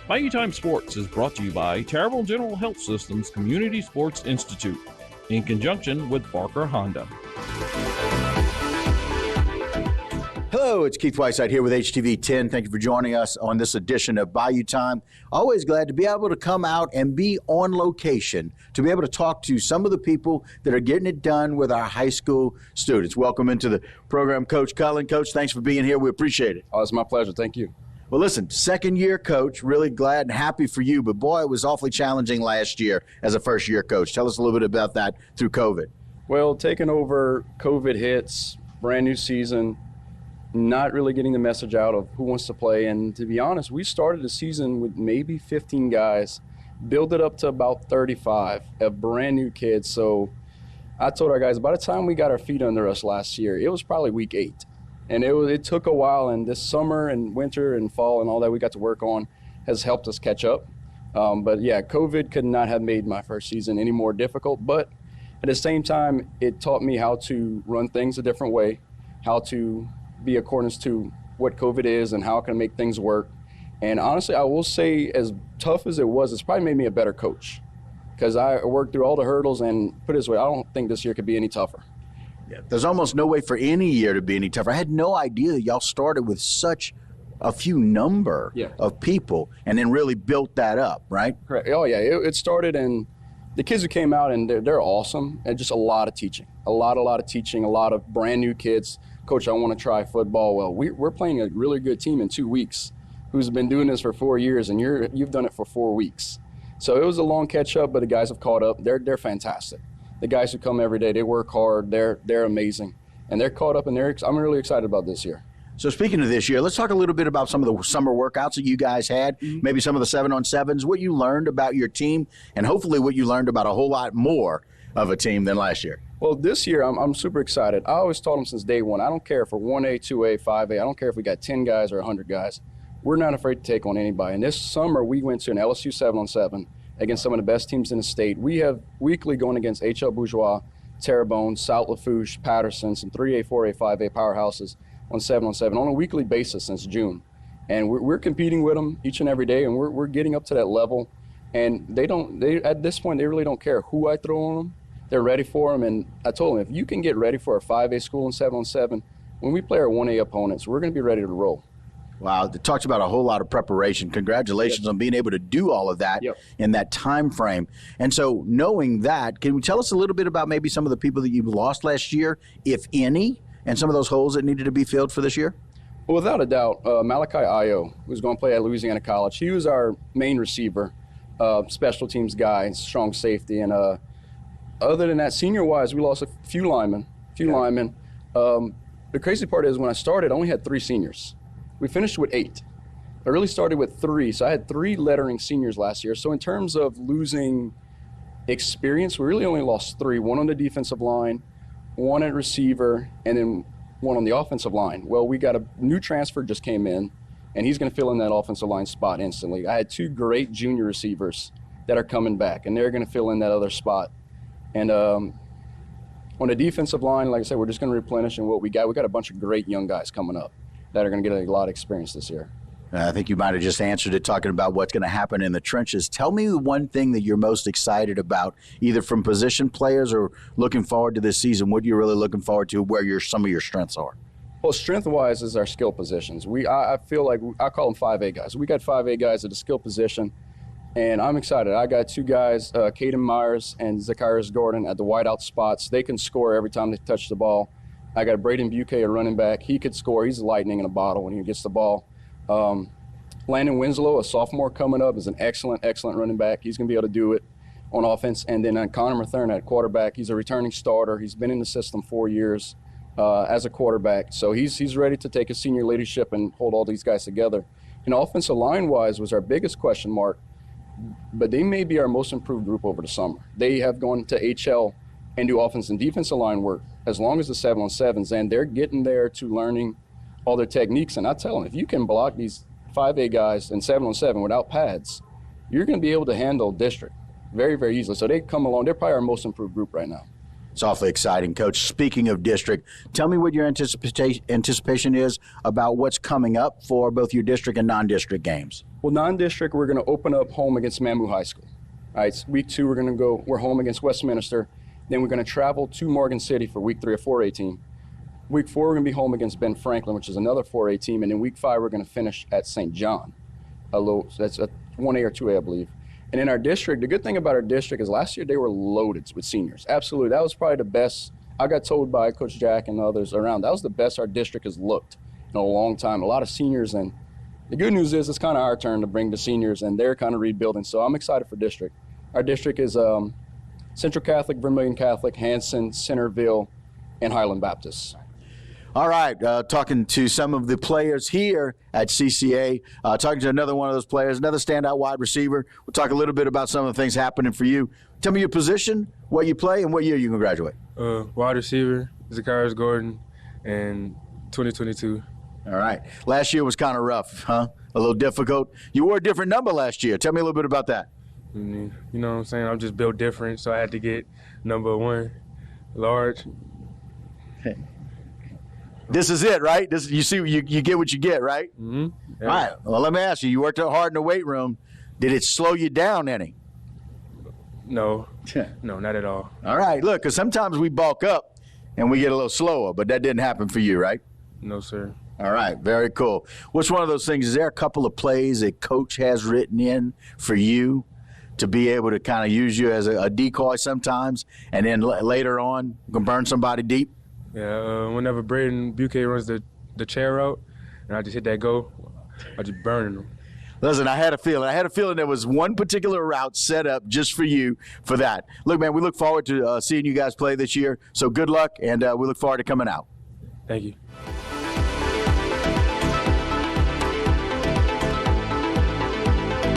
Bayou Time Sports is brought to you by Terrible General Health System's Community Sports Institute in conjunction with Barker Honda. Hello, it's Keith Weisheit here with HTV 10. Thank you for joining us on this edition of Bayou Time. Always glad to be able to come out and be on location, to be able to talk to some of the people that are getting it done with our high school students. Welcome into the program, Coach Cullen. Coach, thanks for being here. We appreciate it. Oh, it's my pleasure. Thank you. Well, listen, second year coach, really glad and happy for you, but boy, it was awfully challenging last year as a first year coach. Tell us a little bit about that through COVID. Well, taking over, COVID hits, brand new season, not really getting the message out of who wants to play. And to be honest, we started the season with maybe 15 guys, built it up to about 35 of brand new kids. So I told our guys, by the time we got our feet under us last year, it was probably week 8. And it took a while, and this summer and winter and fall and all that we got to work on has helped us catch up. But yeah, COVID could not have made my first season any more difficult. But at the same time, it taught me how to run things a different way, how to be accordance to what COVID is and how I can make things work. And honestly, I will say, as tough as it was, it's probably made me a better coach because I worked through all the hurdles, and put it this way, I don't think this year could be any tougher. Yeah, there's almost no way for any year to be any tougher. I had no idea that y'all started with such a few number of people and then really built that up, right? Correct. Oh, yeah. It started, and the kids who came out, and they're awesome, and just a lot of teaching, a lot of teaching, a lot of brand new kids. Coach, I want to try football. Well, we're playing a really good team in 2 weeks who's been doing this for 4 years, and you've done it for 4 weeks. So it was a long catch up, but the guys have caught up. They're fantastic. The guys who come every day, they work hard. They're amazing, and they're caught up. And I'm really excited about this year. So speaking of this year, let's talk a little bit about some of the summer workouts that you guys had. Maybe some of the 7-on-7s. What you learned about your team, and hopefully what you learned about a whole lot more of a team than last year. Well, this year I'm super excited. I always told them since day one, I don't care if we're 1A, 2A, 5A. I don't care if we got 10 guys or 100 guys. We're not afraid to take on anybody. And this summer we went to an LSU 7-on-7. Against some of the best teams in the state. We have weekly going against H.L. Bourgeois, Terrebonne, South Lafourche, Patterson, some 3A, 4A, 5A powerhouses on 7-on-7 on a weekly basis since June. And we're competing with them each and every day, and we're getting up to that level. And they at this point, they really don't care who I throw on them. They're ready for them. And I told them, if you can get ready for a 5A school in 7-on-7, when we play our 1A opponents, we're going to be ready to roll. Wow, it talks about a whole lot of preparation. Congratulations on being able to do all of that in that time frame. And so knowing that, can you tell us a little bit about maybe some of the people that you've lost last year, if any, and some of those holes that needed to be filled for this year? Well, without a doubt, Malachi Ayo, who's going to play at Louisiana College, he was our main receiver, special teams guy, strong safety. And other than that, senior-wise, we lost a few linemen. The crazy part is when I started, I only had 3 seniors. We finished with 8. I really started with 3, so I had 3 lettering seniors last year. So in terms of losing experience, we really only lost 3, 1 on the defensive line, 1 at receiver, and then 1 on the offensive line. Well, we got a new transfer just came in, and he's going to fill in that offensive line spot instantly. I had 2 great junior receivers that are coming back, and they're going to fill in that other spot. And on the defensive line, like I said, we're just going to replenish in what we got. We got a bunch of great young guys coming up that are going to get a lot of experience this year. I think you might have just answered it talking about what's going to happen in the trenches. Tell me one thing that you're most excited about, either from position players or looking forward to this season. What are you really looking forward to, where some of your strengths are? Well, strength-wise is our skill positions. I feel like I call them 5A guys. We got 5A guys at the skill position, and I'm excited. I got 2 guys, Caden Myers and Zacharias Gordon, at the wideout spots. They can score every time they touch the ball. I got Braden Buquet, a running back. He could score. He's lightning in a bottle when he gets the ball. Landon Winslow, a sophomore coming up, is an excellent running back. He's going to be able to do it on offense. And then Connor Mathern at quarterback. He's a returning starter. He's been in the system 4 years as a quarterback. So he's ready to take a senior leadership and hold all these guys together. And offensive line-wise was our biggest question mark, but they may be our most improved group over the summer. They have gone to HL and do offense and defensive line work as long as the 7-on-7s, and they're getting there to learning all their techniques. And I tell them, if you can block these 5A guys in 7-on-7 without pads, you're going to be able to handle district very, very easily. So they come along. They're probably our most improved group right now. It's awfully exciting, Coach. Speaking of district, tell me what your anticipation is about what's coming up for both your district and non-district games. Well, non-district, we're going to open up home against Mamou High School. All right, week 2, we're home against Westminster. Then we're going to travel to Morgan City for week 3, a 4A team. Week 4, we're going to be home against Ben Franklin, which is another 4A team. And then week 5, we're going to finish at St. John. That's a 1A or 2A, I believe. And in our district, the good thing about our district is last year they were loaded with seniors. Absolutely. That was probably the best. I got told by Coach Jack and others around, that was the best our district has looked in a long time. A lot of seniors. And the good news is it's kind of our turn to bring the seniors, and they're kind of rebuilding. So I'm excited for district. Our district is Central Catholic, Vermilion Catholic, Hanson, Centerville, and Highland Baptist. All right, talking to some of the players here at CCA, talking to another one of those players, another standout wide receiver. We'll talk a little bit about some of the things happening for you. Tell me your position, what you play, and what year you can graduate. Wide receiver, Zacharias Gordon, and 2022. All right. Last year was kind of rough, huh? A little difficult. You wore a different number last year. Tell me a little bit about that. You know what I'm saying? I'm just built different, so I had to get number 1, large. This is it, right? You see, you get what you get, right? Mm-hmm. Yeah. All right. Well, let me ask you. You worked out hard in the weight room. Did it slow you down any? No. No, not at all. All right. Look, because sometimes we bulk up and we get a little slower, but that didn't happen for you, right? No, sir. All right. Very cool. What's one of those things? Is there a couple of plays a coach has written in for you to be able to kind of use you as a decoy sometimes, and then later on you can burn somebody deep? Yeah, whenever Braden Buquet runs the chair route, and I just hit that go, I just burn him. Listen, I had a feeling there was one particular route set up just for you for that. Look, man, we look forward to seeing you guys play this year. So good luck, and we look forward to coming out. Thank you.